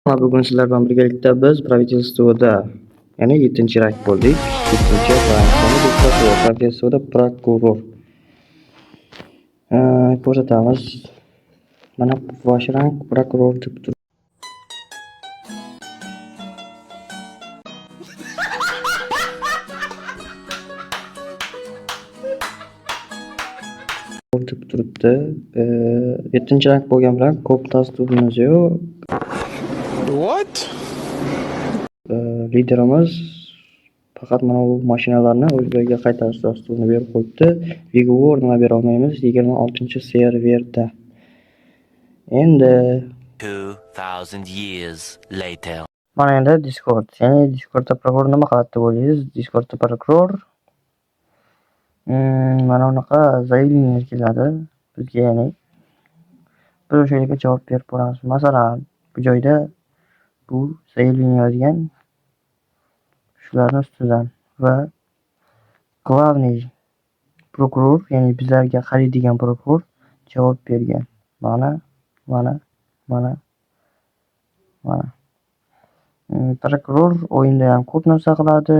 Bugun sizlar bilan birgalikda biz правительствоda, ya'ni 7-rank bo'ldik. 7-rank правительствоda prokuror. Ko'rsatamiz. Mana bosh rank prokuror deb turibdi. 7-rank bo'lgan bilan ko'p tasdiqlanishi yo'q. What? Liderimiz faqat mana bu mashinalarni o'zlariga qaytarish dasturini berib qo'yibdi. Vigor nima bera olmaymiz 26-serverda. Endi 2000 years later. mana endi Discord. Ya'ni Discordda prokuror nima qiladi deb o'ylaysiz? Discordda prokuror mana unaqa zaявление keladi bizga, ya'ni biz o'sha yerga javob berib boramiz. Masalan, bu joyda bu zaявление yozgan shularning ustidan va главный prokuror, ya'ni bizlarga qaraydigan prokuror javob bergan. Mana. Prokuror o'yinda ham ko'p narsa qiladi.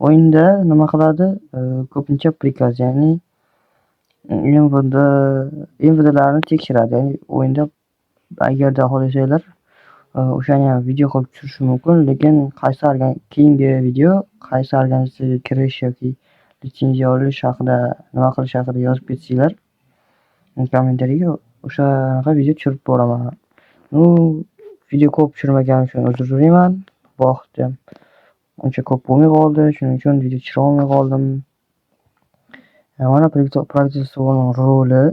O'yinda nima qiladi? Ko'pincha prikaz, ya'ni MVDlarni tekshiradi. Ya'ni o'yinda agarda xohlasanglar o'shani ham video qilib tushirishim mumkin, lekin keyingi video qaysi organizatsiyaga kirish yoki litsenziya olish haqida, nima qilish haqida yozib ketsanglar kommentariyaga, o'shanaqa video tushirib boraman. Video ko'p tushirmaganim uchun uzr so'rayman. Bu vaqtda uncha ko'p bo'lmay qoldi, shuning uchun video tushira olmay qoldim. Mana правительствоning roli.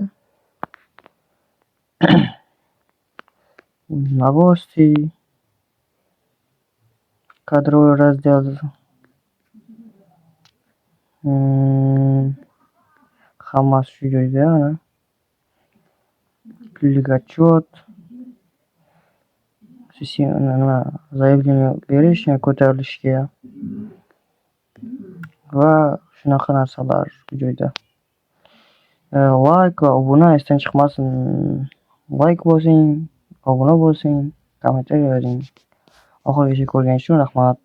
Новости. Кадровый раздел. Hammasi shu joyda. Pullik отчет. Zaявление berish, ko'tarilishga va shunaqa narsalar bu joyda. Like va obuna esdan chiqmasin. Like bosing, obuna bo'lsing, kommentariy yozing. Oxirigacha ko'rganingiz uchun rahmat.